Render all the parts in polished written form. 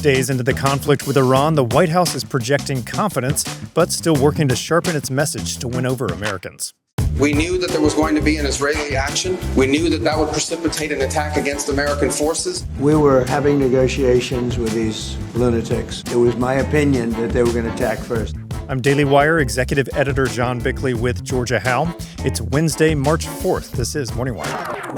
days into the conflict with Iran, the White House is projecting confidence, but still working to sharpen its message to win over Americans. We knew that there was going to be an Israeli action. We knew that that would precipitate an attack against American forces. We were having negotiations with these lunatics. It was my opinion that they were going to attack first. I'm Daily Wire Executive Editor John Bickley with Georgia Howe. It's Wednesday, March 4th. This is Morning Wire.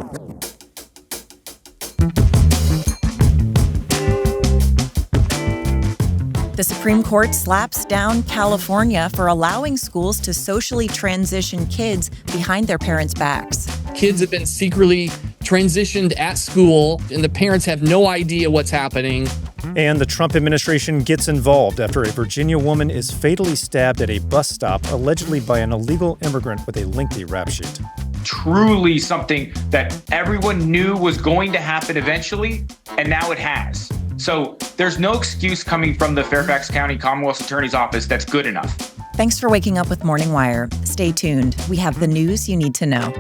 The Supreme Court slaps down California for allowing schools to socially transition kids behind their parents' backs. Kids have been secretly transitioned at school, and the parents have no idea what's happening. And the Trump administration gets involved after a Virginia woman is fatally stabbed at a bus stop, allegedly by an illegal immigrant with a lengthy rap sheet. Truly something that everyone knew was going to happen eventually, and now it has. So there's no excuse coming from the Fairfax County Commonwealth Attorney's Office that's good enough. Thanks for waking up with Morning Wire. Stay tuned. We have the news you need to know.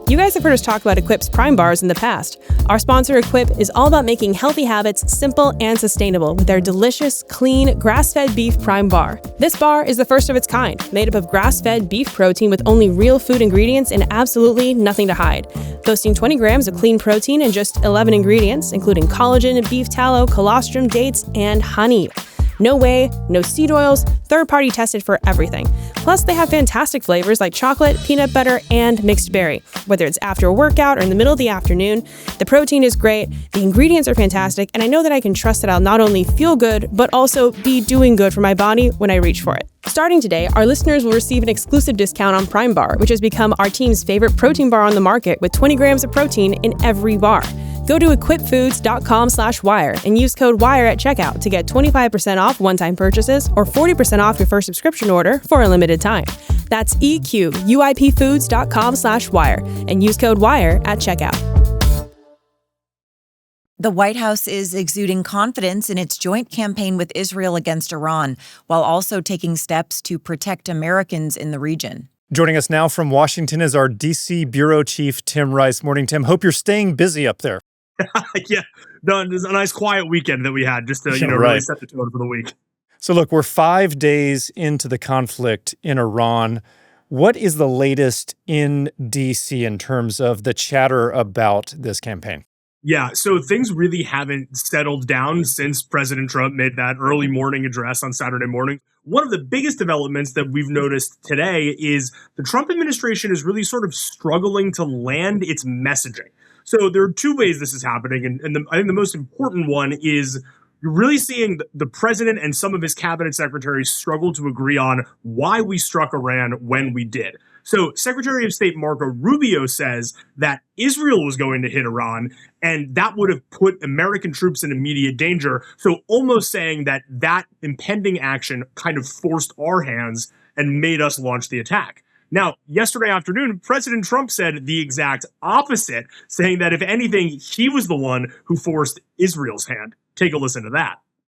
You guys have heard us talk about Equip's Prime Bars in the past. Our sponsor, Equip, is all about making healthy habits simple and sustainable with their delicious, clean, grass-fed beef Prime Bar. This bar is the first of its kind, made up of grass-fed beef protein with only real food ingredients and absolutely nothing to hide. Boasting 20 grams of clean protein and just 11 ingredients, including collagen, beef tallow, colostrum, dates, and honey. No whey, no seed oils, third-party tested for everything. Plus, they have fantastic flavors like chocolate, peanut butter, and mixed berry. Whether it's after a workout or in the middle of the afternoon, the protein is great, the ingredients are fantastic, and I know that I can trust that I'll not only feel good, but also be doing good for my body when I reach for it. Starting today, our listeners will receive an exclusive discount on Prime Bar, which has become our team's favorite protein bar on the market with 20 grams of protein in every bar. Go to equipfoods.com/wire and use code WIRE at checkout to get 25% off one-time purchases or 40% off your first subscription order for a limited time. That's equipfoods.com/wire and use code WIRE at checkout. The White House is exuding confidence in its joint campaign with Israel against Iran, while also taking steps to protect Americans in the region. Joining us now from Washington is our D.C. Bureau Chief, Tim Rice. Morning, Tim. Hope you're staying busy up there. Yeah, no, it's a nice quiet weekend that we had just to really set the tone for the week. So look, we're 5 days into the conflict in Iran. What is the latest in D.C. in terms of the chatter about this campaign? Yeah, so things really haven't settled down since President Trump made that early morning address on Saturday morning. One of the biggest developments that we've noticed today is the Trump administration is really sort of struggling to land its messaging. So there are two ways this is happening, and I think the most important one is you're really seeing the president and some of his cabinet secretaries struggle to agree on why we struck Iran when we did. So Secretary of State Marco Rubio says that Israel was going to hit Iran, and that would have put American troops in immediate danger. So almost saying that that impending action kind of forced our hands and made us launch the attack. Now, yesterday afternoon, President Trump said the exact opposite, saying that if anything, he was the one who forced Israel's hand. Take a listen to that.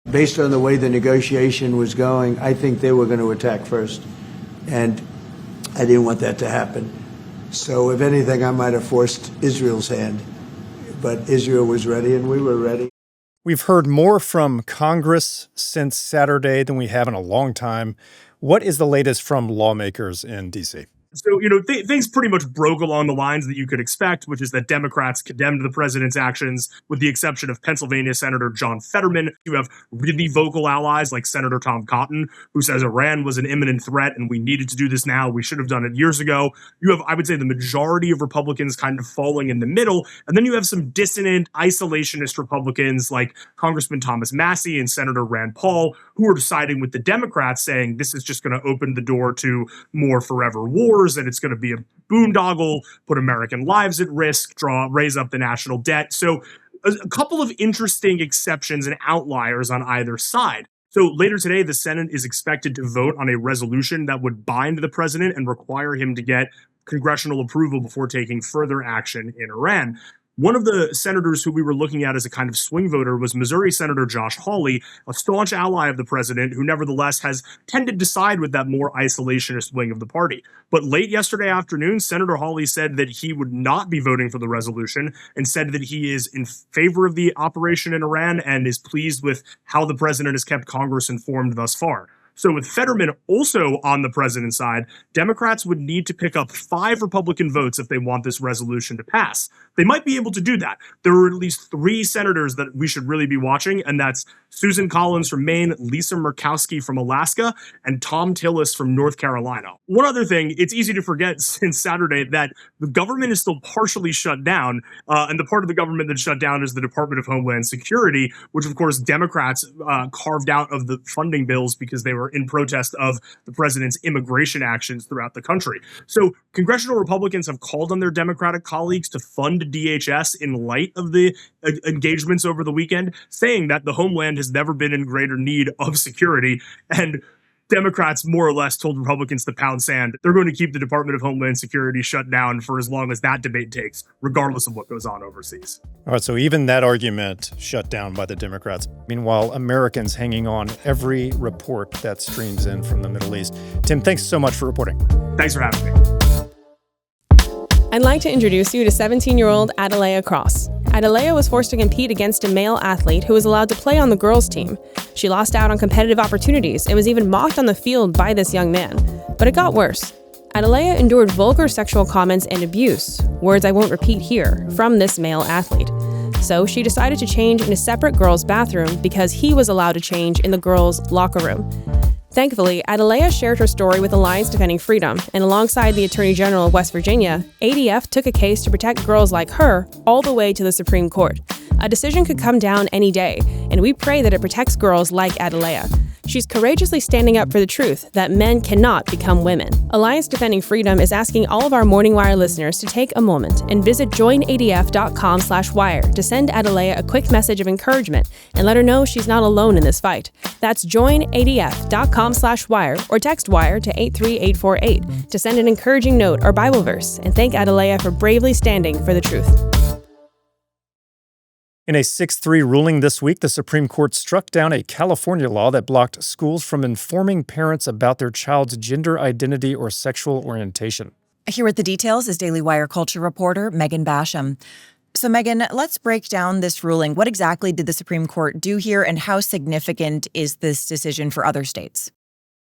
Based on the way the negotiation was going, I think they were going to attack first. And I didn't want that to happen. So if anything, I might have forced Israel's hand. But Israel was ready and we were ready. We've heard more from Congress since Saturday than we have in a long time. What is the latest from lawmakers in D.C.? So, things pretty much broke along the lines that you could expect, which is that Democrats condemned the president's actions, with the exception of Pennsylvania Senator John Fetterman. You have really vocal allies like Senator Tom Cotton, who says Iran was an imminent threat and we needed to do this now. We should have done it years ago. You have, I would say, the majority of Republicans kind of falling in the middle. And then you have some dissonant, isolationist Republicans like Congressman Thomas Massie and Senator Rand Paul, who are siding with the Democrats, saying this is just going to open the door to more forever wars, and it's going to be a boondoggle, put American lives at risk, raise up the national debt. So a couple of interesting exceptions and outliers on either side. So later today, the Senate is expected to vote on a resolution that would bind the president and require him to get congressional approval before taking further action in Iran. One of the senators who we were looking at as a kind of swing voter was Missouri Senator Josh Hawley, a staunch ally of the president who nevertheless has tended to side with that more isolationist wing of the party. But late yesterday afternoon, Senator Hawley said that he would not be voting for the resolution and said that he is in favor of the operation in Iran and is pleased with how the president has kept Congress informed thus far. So with Fetterman also on the president's side, Democrats would need to pick up 5 Republican votes if they want this resolution to pass. They might be able to do that. There are at least 3 senators that we should really be watching, and that's Susan Collins from Maine, Lisa Murkowski from Alaska, and Tom Tillis from North Carolina. One other thing, it's easy to forget since Saturday that the government is still partially shut down, and the part of the government that's shut down is the Department of Homeland Security, which of course Democrats carved out of the funding bills because they were in protest of the president's immigration actions throughout the country. So congressional Republicans have called on their Democratic colleagues to fund DHS in light of the engagements over the weekend, saying that the homeland has never been in greater need of security. And Democrats more or less told Republicans to pound sand. They're going to keep the Department of Homeland Security shut down for as long as that debate takes, regardless of what goes on overseas. All right, so even that argument shut down by the Democrats. Meanwhile, Americans hanging on every report that streams in from the Middle East. Tim, thanks so much for reporting. Thanks for having me. I'd like to introduce you to 17-year-old Adalea Cross. Adalea was forced to compete against a male athlete who was allowed to play on the girls' team. She lost out on competitive opportunities and was even mocked on the field by this young man. But it got worse. Adalea endured vulgar sexual comments and abuse, words I won't repeat here, from this male athlete. So she decided to change in a separate girls' bathroom because he was allowed to change in the girls' locker room. Thankfully, Adalea shared her story with Alliance Defending Freedom, and alongside the Attorney General of West Virginia, ADF took a case to protect girls like her all the way to the Supreme Court. A decision could come down any day, and we pray that it protects girls like Adalea. She's courageously standing up for the truth that men cannot become women. Alliance Defending Freedom is asking all of our Morning Wire listeners to take a moment and visit joinadf.com/wire to send Adalea a quick message of encouragement and let her know she's not alone in this fight. That's joinadf.com/wire or text WIRE to 83848 to send an encouraging note or Bible verse and thank Adalea for bravely standing for the truth. In a 6-3 ruling this week, the Supreme Court struck down a California law that blocked schools from informing parents about their child's gender identity or sexual orientation. Here with the details is Daily Wire culture reporter Megan Basham. So, Megan, let's break down this ruling. What exactly did the Supreme Court do here, and how significant is this decision for other states?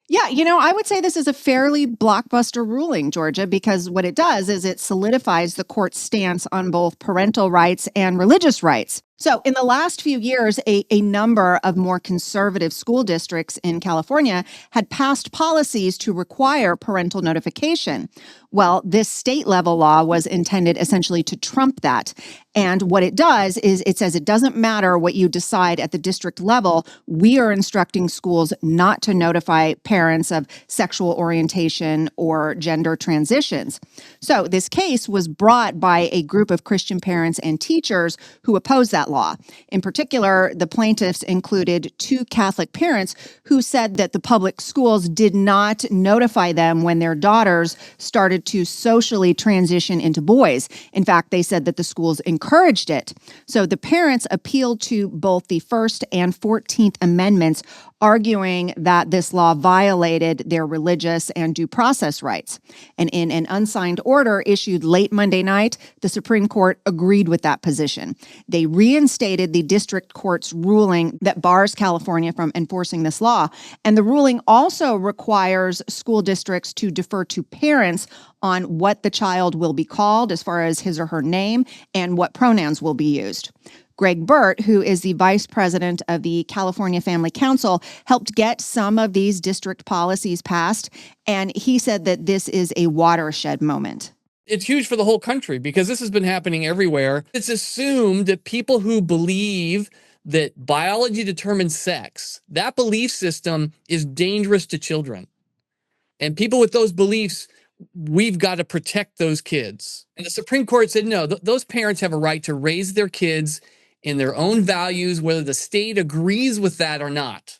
Yeah, I would say this is a fairly blockbuster ruling, Georgia, because what it does is it solidifies the court's stance on both parental rights and religious rights. So in the last few years, a number of more conservative school districts in California had passed policies to require parental notification. Well, this state level law was intended essentially to trump that. And what it does is it says it doesn't matter what you decide at the district level. We are instructing schools not to notify parents of sexual orientation or gender transitions. So this case was brought by a group of Christian parents and teachers who opposed that law. In particular, the plaintiffs included 2 Catholic parents who said that the public schools did not notify them when their daughters started to socially transition into boys. In fact, they said that the schools encouraged it. So the parents appealed to both the First and 14th Amendments, arguing that this law violated their religious and due process rights. And in an unsigned order issued late Monday night, the Supreme Court agreed with that position. They reinstated the district court's ruling that bars California from enforcing this law. And the ruling also requires school districts to defer to parents on what the child will be called as far as his or her name and what pronouns will be used. Greg Burt, who is the vice president of the California Family Council, helped get some of these district policies passed, and he said that this is a watershed moment. It's huge for the whole country because this has been happening everywhere. It's assumed that people who believe that biology determines sex, that belief system is dangerous to children. And people with those beliefs, we've got to protect those kids. And the Supreme Court said, no, those parents have a right to raise their kids in their own values, whether the state agrees with that or not.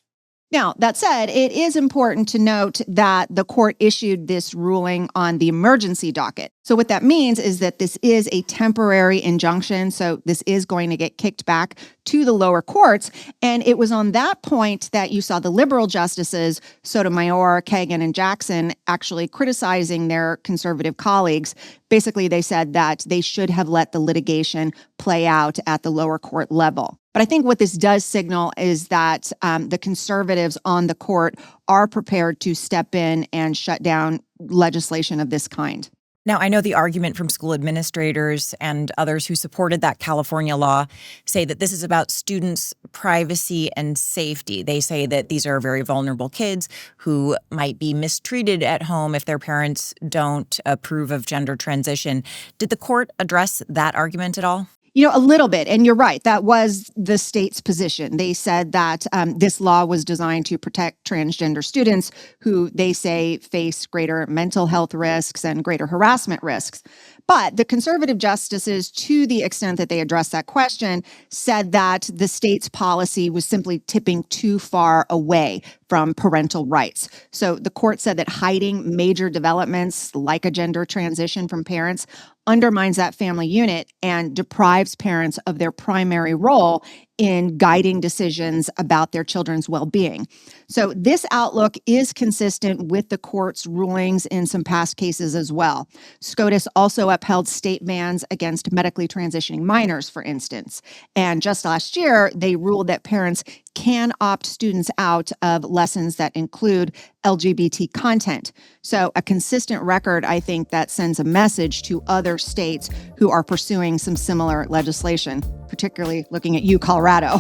Now, that said, it is important to note that the court issued this ruling on the emergency docket. So what that means is that this is a temporary injunction. So this is going to get kicked back to the lower courts. And it was on that point that you saw the liberal justices, Sotomayor, Kagan, and Jackson, actually criticizing their conservative colleagues. Basically, they said that they should have let the litigation play out at the lower court level. But I think what this does signal is that the conservatives on the court are prepared to step in and shut down legislation of this kind. Now, I know the argument from school administrators and others who supported that California law say that this is about students' privacy and safety. They say that these are very vulnerable kids who might be mistreated at home if their parents don't approve of gender transition. Did the court address that argument at all? A little bit. And you're right. That was the state's position. They said that this law was designed to protect transgender students who they say face greater mental health risks and greater harassment risks. But the conservative justices, to the extent that they addressed that question, said that the state's policy was simply tipping too far away from parental rights. So the court said that hiding major developments like a gender transition from parents undermines that family unit and deprives parents of their primary role in guiding decisions about their children's well-being. So this outlook is consistent with the court's rulings in some past cases as well. SCOTUS also upheld state bans against medically transitioning minors, for instance. And just last year, they ruled that parents can opt students out of lessons that include LGBT content. So a consistent record, I think, that sends a message to other states who are pursuing some similar legislation, particularly looking at you, Colorado.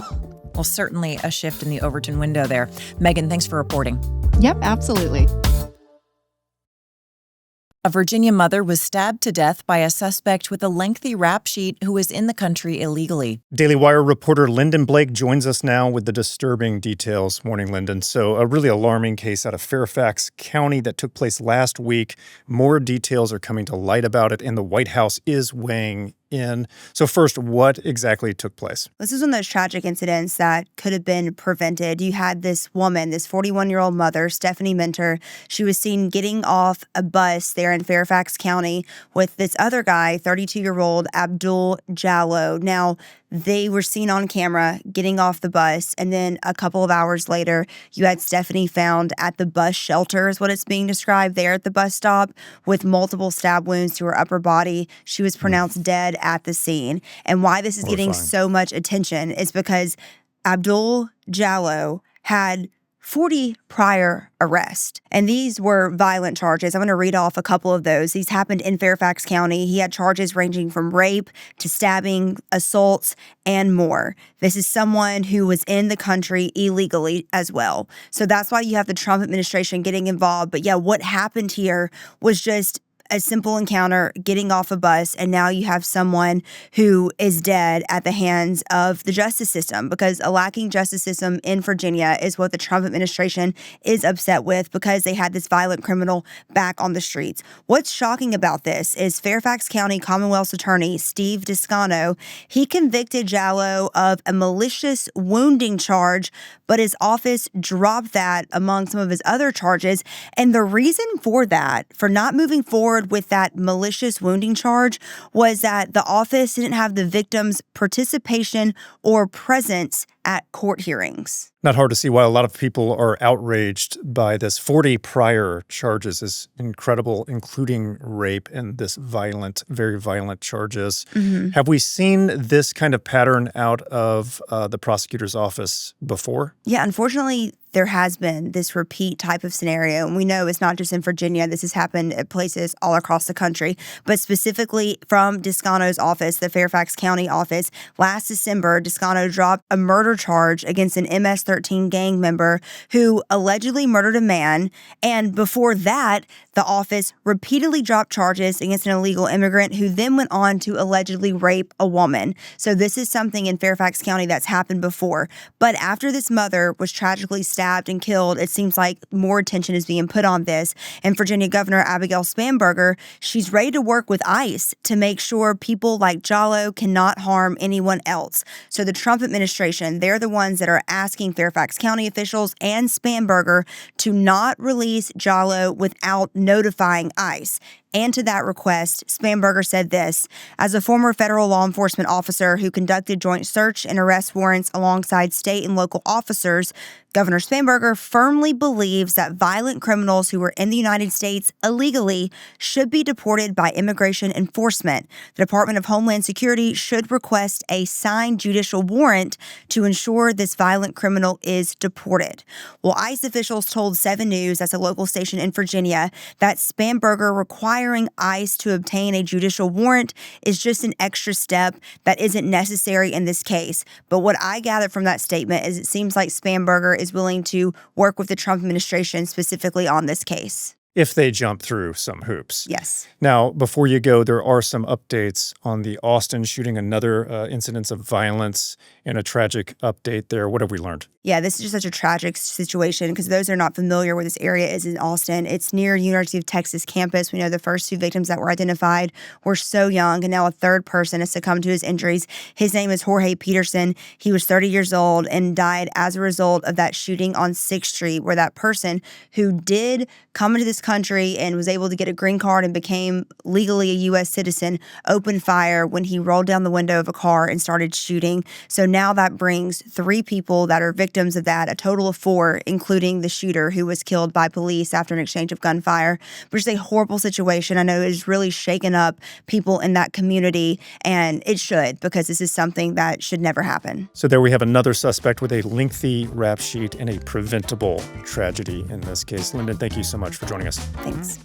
Well, certainly a shift in the Overton window there. Megan, thanks for reporting. Yep, absolutely. A Virginia mother was stabbed to death by a suspect with a lengthy rap sheet who was in the country illegally. Daily Wire reporter Lyndon Blake joins us now with the disturbing details. Morning, Lyndon. So a really alarming case out of Fairfax County that took place last week. More details are coming to light about it, and the White House is weighing in. So first, what exactly took place? This is one of those tragic incidents that could have been prevented. You had this woman, this 41-year-old mother, Stephanie Minter. She was seen getting off a bus there in Fairfax County with this other guy, 32-year-old Abdul Jallo. Now, they were seen on camera getting off the bus, and then a couple of hours later, you had Stephanie found at the bus shelter, is what it's being described there at the bus stop, with multiple stab wounds to her upper body. She was pronounced dead at the scene. And why this is getting so much attention is because Abdul Jallo had 40 prior arrests. And these were violent charges. I'm going to read off a couple of those. These happened in Fairfax County. He had charges ranging from rape to stabbing, assaults, and more. This is someone who was in the country illegally as well. So that's why you have the Trump administration getting involved. But yeah, what happened here was just a simple encounter, getting off a bus, and now you have someone who is dead at the hands of the justice system, because a lacking justice system in Virginia is what the Trump administration is upset with, because they had this violent criminal back on the streets. What's shocking about this is Fairfax County Commonwealth's attorney, Steve Descano, he convicted Jallo of a malicious wounding charge, but his office dropped that among some of his other charges. And the reason for that, for not moving forward with that malicious wounding charge, was that the office didn't have the victim's participation or presence at court hearings. Not hard to see why a lot of people are outraged by this. 40 prior charges is incredible, including rape and this violent, very violent charges. Have we seen this kind of pattern out of the prosecutor's office before? Yeah, unfortunately, there has been this repeat type of scenario. And we know it's not just in Virginia. This has happened at places all across the country. But specifically from Descano's office, the Fairfax County office, last December, Descano dropped a murder charge against an MS-13 gang member who allegedly murdered a man. And before that, the office repeatedly dropped charges against an illegal immigrant who then went on to allegedly rape a woman. So this is something in Fairfax County that's happened before. But after this mother was tragically stabbed and killed, it seems like more attention is being put on this. And Virginia Governor Abigail Spanberger, she's ready to work with ICE to make sure people like Jallo cannot harm anyone else. So the Trump administration, they're the ones that are asking Fairfax County officials and Spanberger to not release Jallow without notifying ICE. And to that request, Spanberger said this: as a former federal law enforcement officer who conducted joint search and arrest warrants alongside state and local officers, Governor Spanberger firmly believes that violent criminals who are in the United States illegally should be deported by immigration enforcement. The Department of Homeland Security should request a signed judicial warrant to ensure this violent criminal is deported. Well, ICE officials told 7 News, that's a local station in Virginia, that Spanberger requiring ICE to obtain a judicial warrant is just an extra step that isn't necessary in this case. But what I gathered from that statement is it seems like Spanberger is willing to work with the Trump administration specifically on this case. If they jump through some hoops. Yes. Now, before you go, there are some updates on the Austin shooting, another incidence of violence and a tragic update there. What have we learned? Yeah, this is just such a tragic situation because those who are not familiar where this area is in Austin, it's near University of Texas campus. We know the first 2 victims that were identified were so young, and now a third person has succumbed to his injuries. His name is Jorge Peterson. He was 30 years old and died as a result of that shooting on 6th Street, where that person who did come into this country and was able to get a green card and became legally a U.S. citizen opened fire when he rolled down the window of a car and started shooting. So now that brings 3 people that are victims of that, a total of 4, including the shooter who was killed by police after an exchange of gunfire. But it's a horrible situation. I know it has really shaken up people in that community, and it should, because this is something that should never happen. So there we have another suspect with a lengthy rap sheet and a preventable tragedy in this case. Lyndon, thank you so much for joining us. Thanks.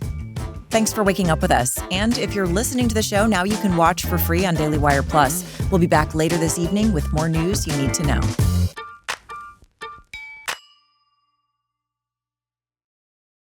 Thanks for waking up with us. And if you're listening to the show, now you can watch for free on Daily Wire Plus. We'll be back later this evening with more news you need to know.